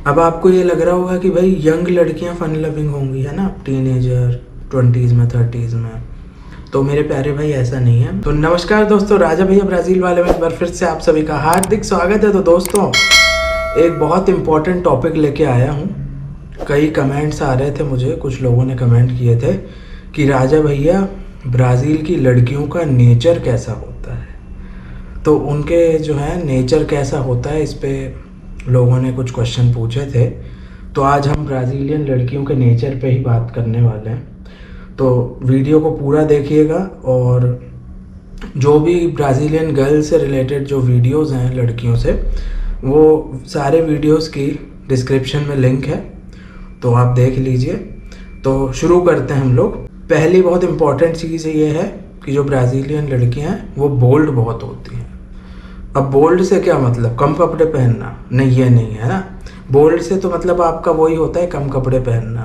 अब आपको ये लग रहा होगा कि भाई यंग लड़कियां फन लविंग होंगी, है ना, टीनेजर 20s में 30s में। तो मेरे प्यारे भाई ऐसा नहीं है। तो नमस्कार दोस्तों, राजा भैया ब्राज़ील वाले में एक बार फिर से आप सभी का हार्दिक स्वागत है। तो दोस्तों एक बहुत इम्पोर्टेंट टॉपिक लेके आया हूँ। कई कमेंट्स आ रहे थे मुझे, कुछ लोगों ने कमेंट किए थे कि राजा भैया ब्राज़ील की लड़कियों का नेचर कैसा होता है। तो उनके जो है नेचर कैसा होता है, इस पे लोगों ने कुछ क्वेश्चन पूछे थे। तो आज हम ब्राज़ीलियन लड़कियों के नेचर पे ही बात करने वाले हैं। तो वीडियो को पूरा देखिएगा, और जो भी ब्राज़ीलियन गर्ल से रिलेटेड जो वीडियोस हैं लड़कियों से, वो सारे वीडियोस की डिस्क्रिप्शन में लिंक है, तो आप देख लीजिए। तो शुरू करते हैं हम लोग। पहली बहुत इम्पॉर्टेंट चीज़ ये है कि जो ब्राज़ीलियन लड़कियां हैं वो बोल्ड बहुत होती हैं। अब बोल्ड से क्या मतलब, कम कपड़े पहनना? नहीं, ये नहीं है ना। बोल्ड से तो मतलब आपका वही होता है, कम कपड़े पहनना,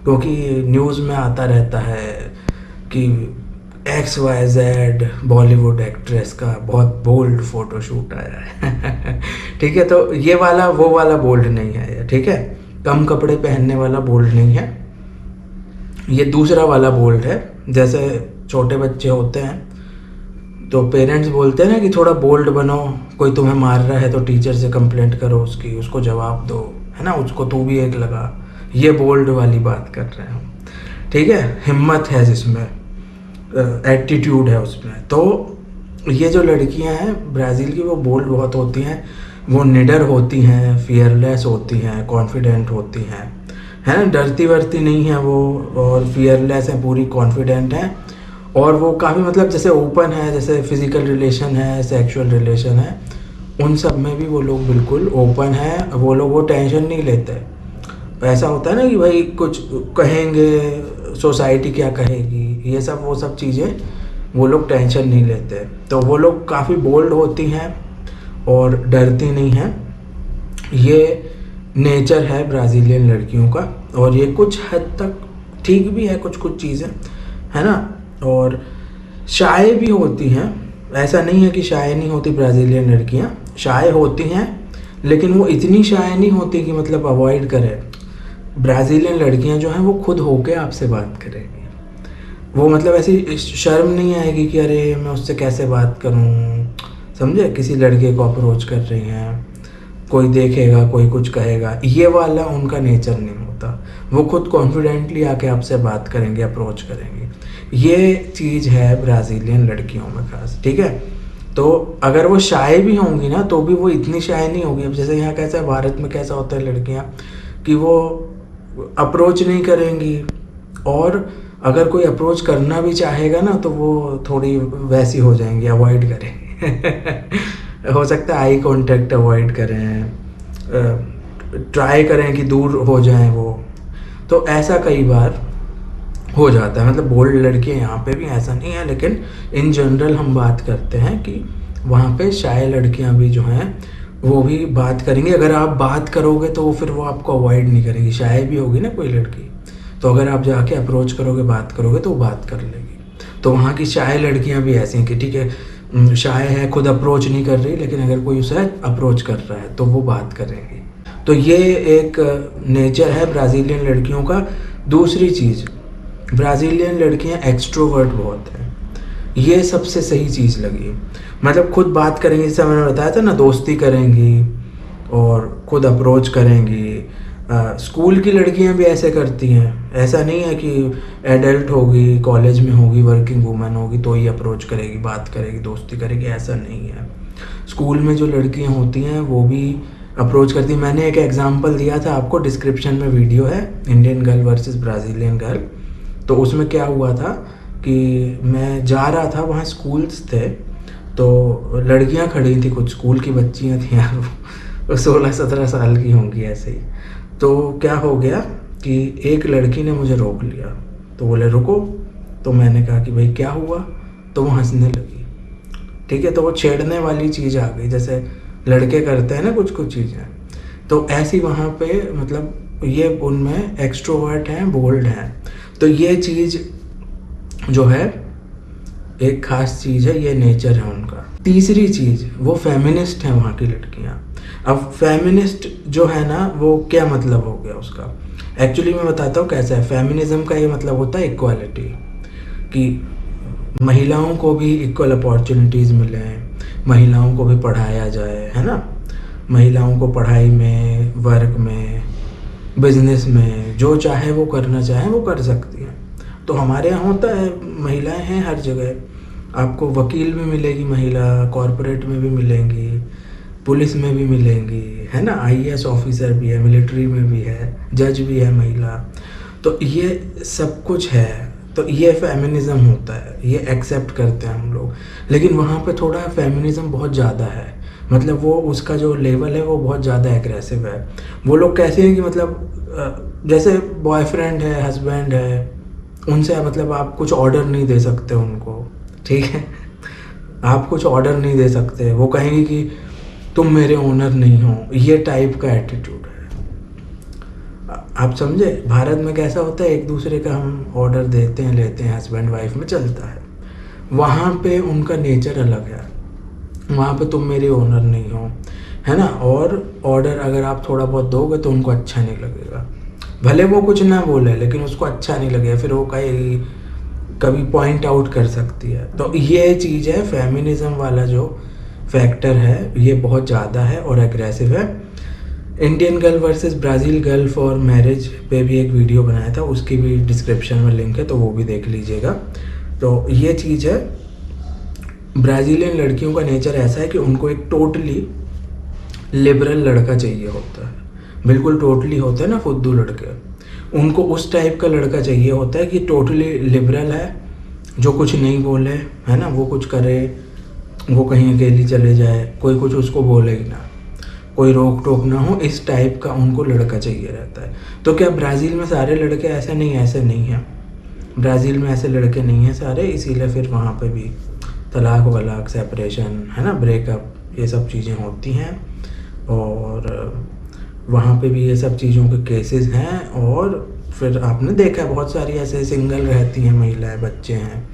क्योंकि न्यूज़ में आता रहता है कि XYZ बॉलीवुड एक्ट्रेस का बहुत बोल्ड फोटोशूट आया है ठीक है, तो ये वाला वो वाला बोल्ड नहीं है, ठीक है। कम कपड़े पहनने वाला बोल्ड नहीं है, ये दूसरा वाला बोल्ड है। जैसे छोटे बच्चे होते हैं तो पेरेंट्स बोलते हैं ना कि थोड़ा बोल्ड बनो, कोई तुम्हें मार रहा है तो टीचर से कंप्लेंट करो, उसको जवाब दो, है ना, उसको तू भी एक लगा। ये बोल्ड वाली बात कर रहे हैं, ठीक है। हिम्मत है जिसमें, एटीट्यूड है उसमें। तो ये जो लड़कियां हैं ब्राज़ील की, वो बोल्ड बहुत होती हैं, वो निडर होती हैं, फियरलेस होती हैं, कॉन्फिडेंट होती हैं, है ना, डरती वरती नहीं है वो, और फियरलेस है, पूरी कॉन्फिडेंट है। और वो काफ़ी मतलब जैसे ओपन है, जैसे फिज़िकल रिलेशन है, सेक्सुअल रिलेशन है, उन सब में भी वो लोग बिल्कुल ओपन है। वो लोग वो टेंशन नहीं लेते। ऐसा होता है ना कि भाई कुछ कहेंगे, सोसाइटी क्या कहेगी, ये सब वो सब चीज़ें वो लोग टेंशन नहीं लेते। तो वो लोग काफ़ी बोल्ड होती हैं और डरती नहीं हैं। ये नेचर है ब्राज़ीलियन लड़कियों का, और ये कुछ हद तक ठीक भी है, कुछ कुछ चीज़ें, है ना। और शाय भी होती हैं, ऐसा नहीं है कि शाय नहीं होती। ब्राज़ीलियन लड़कियां शाय होती हैं, लेकिन वो इतनी शाय नहीं होती कि मतलब अवॉइड करें। ब्राज़ीलियन लड़कियां जो हैं वो खुद होके आपसे बात करेंगी। वो मतलब ऐसी शर्म नहीं आएगी कि अरे मैं उससे कैसे बात करूं, समझे, किसी लड़के को अप्रोच कर रही हैं, कोई देखेगा, कोई कुछ कहेगा, ये वाला उनका नेचर नहीं होता। वो खुद कॉन्फिडेंटली आके आपसे बात करेंगे, अप्रोच करेंगे। ये चीज़ है ब्राज़ीलियन लड़कियों में खास, ठीक है। तो अगर वो शाय भी होंगी ना, तो भी वो इतनी शाय नहीं होगी। अब जैसे यहाँ कैसा है, भारत में कैसा होता है लड़कियाँ कि वो अप्रोच नहीं करेंगी, और अगर कोई अप्रोच करना भी चाहेगा ना तो वो थोड़ी वैसी हो जाएंगी, अवॉइड करेंगे हो सकता है आई कांटेक्ट अवॉइड करें, ट्राई करें कि दूर हो जाएं वो। तो ऐसा कई बार हो जाता है। मतलब बोल्ड लड़कियां यहाँ पे भी, ऐसा नहीं है, लेकिन इन जनरल हम बात करते हैं कि वहाँ पे शाय लड़कियाँ भी जो हैं वो भी बात करेंगी। अगर आप बात करोगे तो फिर वो आपको अवॉइड नहीं करेगी। शाय भी होगी ना कोई लड़की, तो अगर आप जाके अप्रोच करोगे, बात करोगे, तो वो बात कर लेगी। तो वहाँ की शाय लड़कियाँ भी ऐसी हैं कि ठीक है, शाय है, खुद अप्रोच नहीं कर रही, लेकिन अगर कोई उसे अप्रोच कर रहा है तो वो बात करेंगी। तो ये एक नेचर है ब्राज़ीलियन लड़कियों का। दूसरी चीज़, ब्राज़ीलियन लड़कियां एक्सट्रोवर्ट बहुत हैं। ये सबसे सही चीज़ लगी। मतलब खुद बात करेंगी, जैसे मैंने बताया था ना, दोस्ती करेंगी और खुद अप्रोच करेंगी। स्कूल की लड़कियां भी ऐसे करती हैं। ऐसा नहीं है कि एडल्ट होगी, कॉलेज में होगी, वर्किंग वूमेन होगी तो ही अप्रोच करेगी, बात करेगी, दोस्ती करेगी, ऐसा नहीं है। स्कूल में जो लड़कियां होती हैं वो भी अप्रोच करती हैं। मैंने एक एग्जांपल दिया था आपको, डिस्क्रिप्शन में वीडियो है, Indian girl versus Brazilian girl. तो उसमें क्या हुआ था कि मैं जा रहा था, वहाँ स्कूल्स थे, तो लड़कियां खड़ी थी, कुछ स्कूल की बच्चियां थी यार, वो 16-17 साल की होंगी ऐसे ही। तो क्या हो गया कि एक लड़की ने मुझे रोक लिया, तो बोले रुको। तो मैंने कहा कि भाई क्या हुआ, तो वो हंसने लगी, ठीक है। तो वो छेड़ने वाली चीज़ आ गई, जैसे लड़के करते हैं ना कुछ कुछ चीज़ें। तो ऐसी वहाँ पे मतलब ये उनमें एक्सट्रोवर्ट हैं, बोल्ड हैं। तो ये चीज़ जो है एक ख़ास चीज़ है, ये नेचर है उनका। तीसरी चीज़, वो फेमिनिस्ट हैं वहाँ की लड़कियाँ। अब फेमिनिस्ट जो है ना, वो क्या मतलब हो गया उसका? एक्चुअली मैं बताता हूँ कैसा है। फेमिनिज्म का ये मतलब होता है इक्वालिटी, कि महिलाओं को भी इक्वल अपॉर्चुनिटीज़ मिले, महिलाओं को भी पढ़ाया जाए, है ना। महिलाओं को पढ़ाई में, वर्क में, बिजनेस में जो चाहे वो करना चाहे वो कर सकती हैं। तो हमारे यहाँ होता है, महिलाएं हैं हर जगह। आपको वकील भी मिलेगी महिला, कॉरपोरेट में भी मिलेंगी, पुलिस में भी मिलेंगी, है ना। आईएएस ऑफिसर भी है, मिलिट्री में भी है, जज भी है महिला। तो ये सब कुछ है। तो ये फेमिनिज्म होता है, ये एक्सेप्ट करते हैं हम लोग। लेकिन वहाँ पे थोड़ा फेमिनिज्म बहुत ज़्यादा है, मतलब वो उसका जो लेवल है वो बहुत ज़्यादा एग्रेसिव है। वो लोग कैसे हैं कि मतलब जैसे बॉयफ्रेंड है, हस्बैंड है, उनसे मतलब आप कुछ ऑर्डर नहीं दे सकते उनको, ठीक है। आप कुछ ऑर्डर नहीं दे सकते, वो कहेंगे कि तुम मेरे ओनर नहीं हो, ये टाइप का एटीट्यूड है। आप समझे भारत में कैसा होता है, एक दूसरे का हम ऑर्डर देते हैं, लेते हैं, हस्बैंड वाइफ में चलता है। वहाँ पे उनका नेचर अलग है, वहाँ पे तुम मेरे ओनर नहीं हो, है ना। और ऑर्डर अगर आप थोड़ा बहुत दोगे तो उनको अच्छा नहीं लगेगा, भले वो कुछ ना बोले लेकिन उसको अच्छा नहीं लगेगा, फिर वो कहीं कभी पॉइंट आउट कर सकती है। तो ये चीज़ है, फेमिनिज्म वाला जो फैक्टर है ये बहुत ज़्यादा है और एग्रेसिव है। Indian girl versus Brazil girl for marriage पे भी एक वीडियो बनाया था, उसकी भी डिस्क्रिप्शन में लिंक है, तो वो भी देख लीजिएगा। तो ये चीज़ है, ब्राज़ीलियन लड़कियों का नेचर ऐसा है कि उनको एक टोटली लिबरल लड़का चाहिए होता है, बिल्कुल टोटली होता है ना फुद्दू लड़के, उनको उस टाइप का लड़का चाहिए होता है कि टोटली लिबरल है, जो कुछ नहीं बोले, है ना, वो कुछ करे, वो कहीं अकेली चले जाए, कोई कुछ उसको बोले ही ना, कोई रोक टोक ना हो, इस टाइप का उनको लड़का चाहिए रहता है। तो क्या ब्राज़ील में सारे लड़के ऐसे नहीं? ऐसे नहीं हैं, ब्राज़ील में ऐसे लड़के नहीं हैं सारे, इसीलिए फिर वहाँ पे भी तलाक वलाक, सेपरेशन, है ना, ब्रेकअप, ये सब चीज़ें होती हैं। और वहाँ पे भी ये सब चीज़ों के केसेस हैं। और फिर आपने देखा है बहुत सारी ऐसे सिंगल रहती हैं महिलाएं, बच्चे हैं,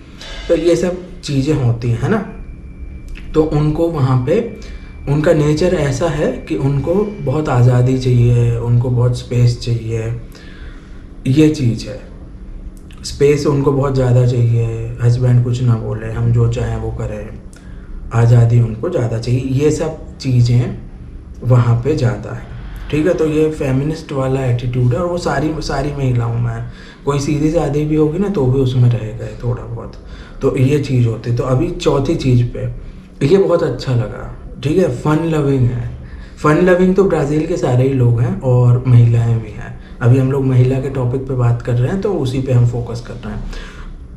तो ये सब चीज़ें होती हैं, है ना। तो उनको वहाँ पे उनका नेचर ऐसा है कि उनको बहुत आज़ादी चाहिए, उनको बहुत स्पेस चाहिए, ये चीज़ है। स्पेस उनको बहुत ज़्यादा चाहिए, हस्बैंड कुछ ना बोले, हम जो चाहें वो करें, आज़ादी उनको ज़्यादा चाहिए, ये सब चीज़ें वहाँ पे ज़्यादा है, ठीक है। तो ये फेमिनिस्ट वाला एटीट्यूड है, और वो सारी महिलाओं में है। कोई सीधी सादी भी होगी ना तो भी उसमें रहेगा थोड़ा बहुत। तो ये चीज़ होती है। तो अभी चौथी चीज़ पे ये बहुत अच्छा लगा, ठीक है, फन लविंग है। फन लविंग तो ब्राज़ील के सारे ही लोग हैं और महिलाएं भी हैं। अभी हम लोग महिला के टॉपिक पे बात कर रहे हैं तो उसी पे हम फोकस कर रहे हैं।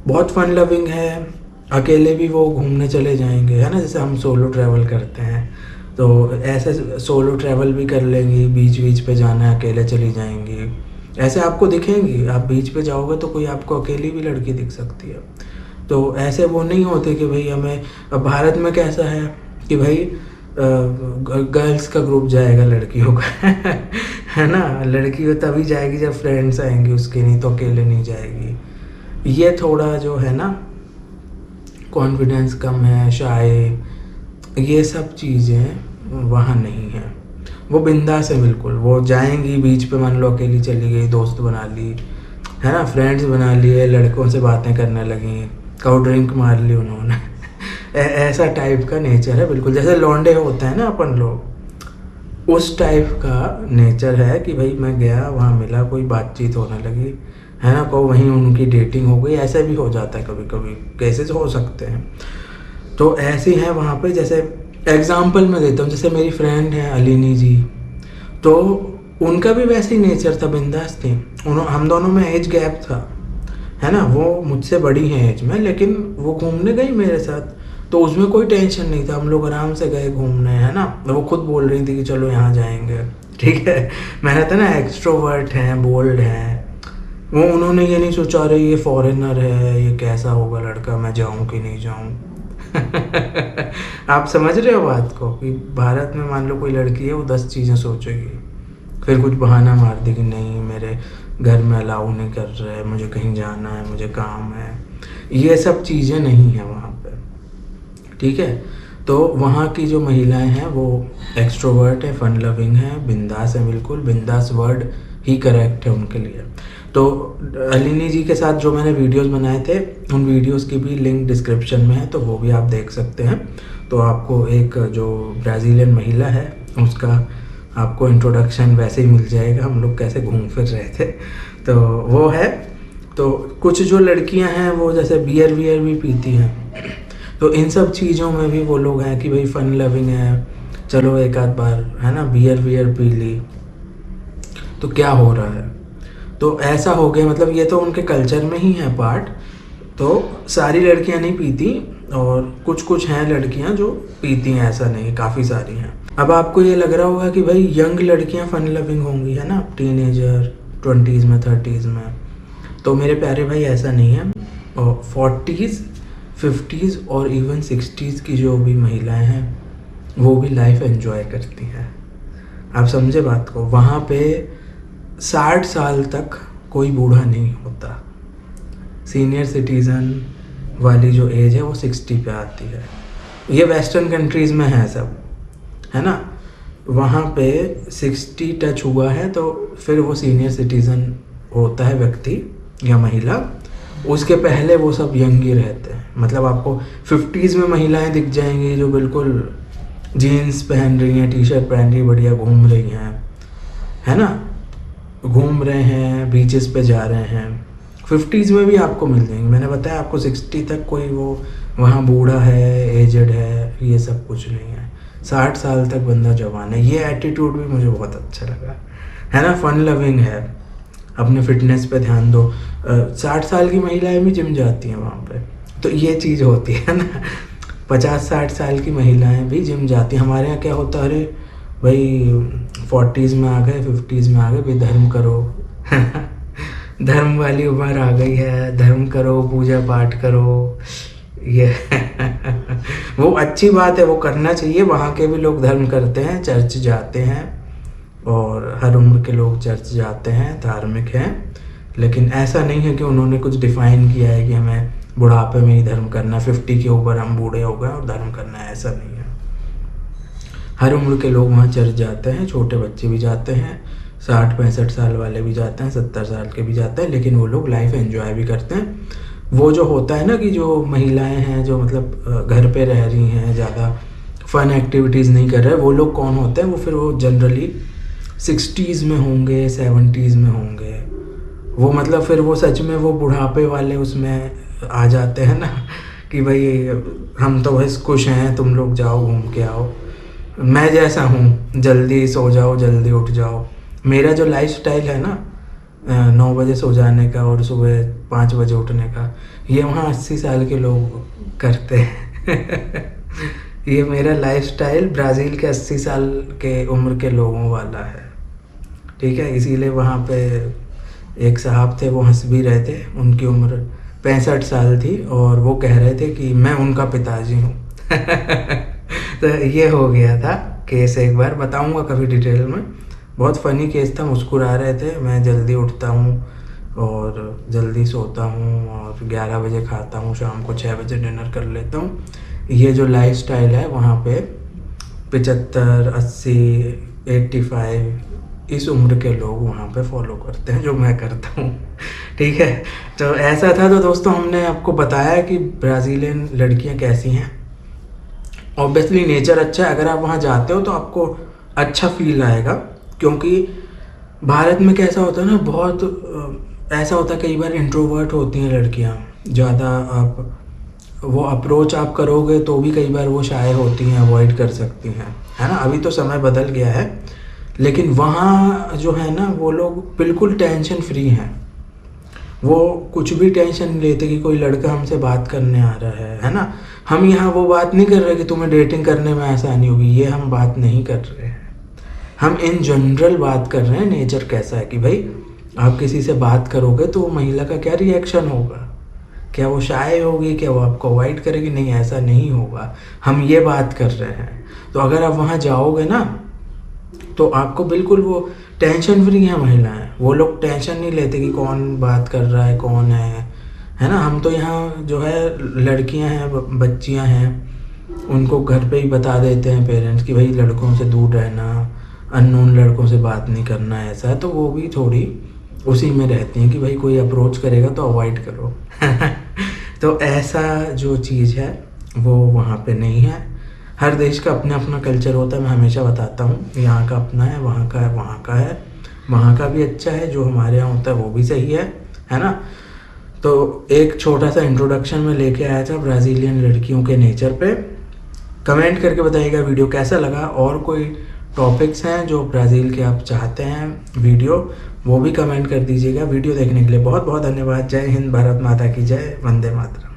बहुत फन लविंग है, अकेले भी वो घूमने चले जाएंगे, है ना, जैसे हम सोलो ट्रैवल करते हैं तो ऐसे सोलो ट्रैवल भी कर लेंगी, बीच बीच पे जाना है अकेले चली जाएंगी, ऐसे आपको दिखेंगी। आप बीच पे जाओगे तो कोई आपको अकेली भी लड़की दिख सकती है। तो ऐसे वो नहीं होते कि भाई हमें, अब भारत में कैसा है कि भाई गर्ल्स का ग्रुप जाएगा लड़कियों का है ना, लड़की हो तभी जाएगी जब फ्रेंड्स आएंगी उसके, नहीं तो अकेले नहीं जाएगी। ये थोड़ा जो है ना, कॉन्फिडेंस कम है, शाय, ये सब चीज़ें वहाँ नहीं है। वो बिंदास है बिल्कुल, वो जाएंगी बीच पे, मान लो अकेली चली गई, दोस्त बना ली, है ना, फ्रेंड्स बना लिए, लड़कों से बातें करने लगी, काउ ड्रिंक मार ली उन्होंने ऐसा टाइप का नेचर है बिल्कुल, जैसे लौंडे होते हैं ना अपन लोग, उस टाइप का नेचर है कि भाई मैं गया वहाँ, मिला, कोई बातचीत होने लगी, है ना, को वहीं उनकी डेटिंग हो गई, ऐसा भी हो जाता है, कभी कभी केसेस हो सकते हैं। तो ऐसी हैं वहाँ पे। जैसे एग्जाम्पल मैं देता हूँ, जैसे मेरी फ्रेंड है अलिनी जी, तो उनका भी वैसे ही नेचर था, बिंदास थी। हम दोनों में एज गैप था, है ना, वो मुझसे बड़ी हैं एज में, लेकिन वो घूमने गई मेरे साथ तो उसमें कोई टेंशन नहीं था, हम लोग आराम से गए घूमने, है ना। वो खुद बोल रही थी कि चलो यहाँ जाएंगे, ठीक है। मैंने था ना एक्सट्रोवर्ट हैं, बोल्ड हैं, वो उन्होंने ये नहीं सोचा रही ये फॉरेनर है, ये कैसा होगा लड़का, मैं जाऊँ कि नहीं जाऊँ आप समझ रहे हो बात को, कि भारत में मान लो कोई लड़की है, वो 10 चीज़ें सोचेगी, फिर कुछ बहाना मार देगी, नहीं मेरे घर में अलाउ नहीं कर रहे, मुझे कहीं जाना है, मुझे काम है, ये सब चीज़ें नहीं है वहाँ पे, ठीक है। तो वहाँ की जो महिलाएं हैं वो एक्सट्रोवर्ट है, फन लविंग है, बिंदास है, बिल्कुल बिंदास वर्ड ही करेक्ट है उनके लिए। तो अलिनी जी के साथ जो मैंने वीडियोस बनाए थे उन वीडियोस की भी लिंक डिस्क्रिप्शन में है, तो वो भी आप देख सकते हैं। तो आपको एक जो ब्राज़ीलियन महिला है उसका आपको इंट्रोडक्शन वैसे ही मिल जाएगा, हम लोग कैसे घूम फिर रहे थे, तो वो है। तो कुछ जो लड़कियां हैं वो जैसे बियर वियर भी पीती हैं, तो इन सब चीज़ों में भी वो लोग हैं कि भाई फन लविंग है, चलो एक आध बार है ना बियर वियर पी ली तो क्या हो रहा है। तो ऐसा हो गया, मतलब ये तो उनके कल्चर में ही है पार्ट। तो सारी लड़कियां नहीं पीती और कुछ कुछ हैं लड़कियां जो पीती हैं, ऐसा नहीं, काफ़ी सारी हैं। अब आपको ये लग रहा होगा कि भाई यंग लड़कियां फन लविंग होंगी, है ना, टीनेजर 20s में 30s में। तो मेरे प्यारे भाई ऐसा नहीं है। और 40s 50s और इवन 60s की जो भी महिलाएं हैं वो भी लाइफ एंजॉय करती हैं। आप समझे बात को, वहाँ पे 60 साल तक कोई बूढ़ा नहीं होता। सीनियर सिटीज़न वाली जो एज है वो 60 पे आती है। ये वेस्टर्न कंट्रीज़ में है सब, है ना। वहाँ पे 60 टच हुआ है तो फिर वो सीनियर सिटीज़न होता है व्यक्ति या महिला। उसके पहले वो सब यंग ही रहते हैं। मतलब आपको 50s में महिलाएं दिख जाएंगी जो बिल्कुल जीन्स पहन रही हैं, टी शर्ट पहन रही, बढ़िया घूम रही हैं, है ना, घूम रहे हैं, बीचेस पे जा रहे हैं। 50s में भी आपको मिल जाएंगे। मैंने बताया आपको 60 तक कोई वो वहाँ बूढ़ा है, एजड है, ये सब कुछ नहीं है। 60 साल तक बंदा जवान है। ये एटीट्यूड भी मुझे बहुत अच्छा लगा, है ना। फन लविंग है, अपने फिटनेस पे ध्यान दो। 60 साल की महिलाएं भी जिम जाती हैं वहाँ पे, तो ये चीज़ होती है ना। 50-60 साल की महिलाएं भी जिम जाती हैं। हमारे यहाँ क्या होता है, अरे भाई 40s में आ गए, 50s में आ गए, भाई धर्म करो धर्म वाली उम्र आ गई है, धर्म करो, पूजा पाठ करो, ये वो अच्छी बात है, वो करना चाहिए। वहाँ के भी लोग धर्म करते हैं, चर्च जाते हैं, और हर उम्र के लोग चर्च जाते हैं, धार्मिक हैं। लेकिन ऐसा नहीं है कि उन्होंने कुछ डिफ़ाइन किया है कि हमें बुढ़ापे में ही धर्म करना है, 50 के ऊपर हम बूढ़े हो गए और धर्म करना है, ऐसा नहीं है। हर उम्र के लोग वहाँ चर्च जाते हैं, छोटे बच्चे भी जाते हैं, 60-65 साल वाले भी जाते हैं, 70 साल के भी जाते हैं, लेकिन वो लोग लाइफ एंजॉय भी करते हैं। वो जो होता है ना कि जो महिलाएं हैं जो मतलब घर पे रह रही हैं, ज़्यादा फन एक्टिविटीज़ नहीं कर रहे, वो लोग कौन होते हैं, वो फिर वो जनरली 60s में होंगे, 70s में होंगे। वो मतलब फिर वो सच में वो बुढ़ापे वाले उसमें आ जाते हैं ना कि भाई हम तो बस खुश हैं, तुम लोग जाओ घूम के आओ, मैं जैसा हूँ, जल्दी सो जाओ, जल्दी उठ जाओ। मेरा जो लाइफस्टाइल है ना 9 बजे सो जाने का और सुबह 5 बजे उठने का, ये वहाँ 80 साल के लोग करते हैं ये मेरा लाइफस्टाइल ब्राज़ील के 80 साल के उम्र के लोगों वाला है, ठीक है। इसीलिए वहाँ पे एक साहब थे, वो हंस भी रहे थे, उनकी उम्र 65 साल थी और वो कह रहे थे कि मैं उनका पिताजी हूँ तो ये हो गया था केस, एक बार बताऊँगा कभी डिटेल में। बहुत फ़नी केस था, मुस्कुरा रहे थे। मैं जल्दी उठता हूँ और जल्दी सोता हूँ और 11 बजे खाता हूँ, शाम को 6 बजे डिनर कर लेता हूँ। ये जो लाइफस्टाइल है वहाँ पे 75, 80, 85 इस उम्र के लोग वहाँ पे फॉलो करते हैं, जो मैं करता हूँ, ठीक है। तो ऐसा था। तो दोस्तों हमने आपको बताया कि ब्राज़ीलियन लड़कियाँ कैसी हैं। ऑब्वियसली नेचर अच्छा है, अगर आप वहाँ जाते हो तो आपको अच्छा फील आएगा, क्योंकि भारत में कैसा होता है ना, बहुत ऐसा होता है, कई बार इंट्रोवर्ट होती हैं लड़कियाँ, ज़्यादा आप वो अप्रोच आप करोगे तो भी कई बार वो शाय होती हैं, अवॉइड कर सकती हैं, है ना। अभी तो समय बदल गया है, लेकिन वहाँ जो है ना वो लोग बिल्कुल टेंशन फ्री हैं। वो कुछ भी टेंशन नहीं लेते कि कोई लड़का हमसे बात करने आ रहा है ना। हम यहाँ वो बात नहीं कर रहे कि तुम्हें डेटिंग करने में आसानी होगी, ये हम बात नहीं कर रहे हैं। हम इन जनरल बात कर रहे हैं नेचर कैसा है, कि भाई आप किसी से बात करोगे तो वो महिला का क्या रिएक्शन होगा, क्या वो शाय होगी, क्या वो आपको अवॉइड करेगी, नहीं ऐसा नहीं होगा। हम ये बात कर रहे हैं। तो अगर आप वहाँ जाओगे ना तो आपको बिल्कुल वो टेंशन फ्री है महिलाएं, वो लोग टेंशन नहीं लेते कि कौन बात कर रहा है, कौन है ना। हम तो यहाँ जो है लड़कियां हैं, बच्चियां हैं, उनको घर पे ही बता देते हैं पेरेंट्स कि भाई लड़कों से दूर रहना, अननोन लड़कों से बात नहीं करना, ऐसा है, तो वो भी थोड़ी उसी में रहती हैं कि भाई कोई अप्रोच करेगा तो अवॉइड करो। तो ऐसा जो चीज़ है वो वहाँ पे नहीं है। हर देश का अपना अपना कल्चर होता है, मैं हमेशा बताता हूँ, यहाँ का अपना है, वहाँ का है, वहाँ का है, वहाँ का भी अच्छा है, जो हमारे यहाँ होता है वो भी सही है ना। तो एक छोटा सा इंट्रोडक्शन में लेके आया था ब्राज़ीलियन लड़कियों के नेचर पे। कमेंट करके बताइएगा वीडियो कैसा लगा, और कोई टॉपिक्स हैं जो ब्राज़ील के आप चाहते हैं वीडियो, वो भी कमेंट कर दीजिएगा। वीडियो देखने के लिए बहुत बहुत धन्यवाद। जय हिंद, भारत माता की जय, वंदे मातरम।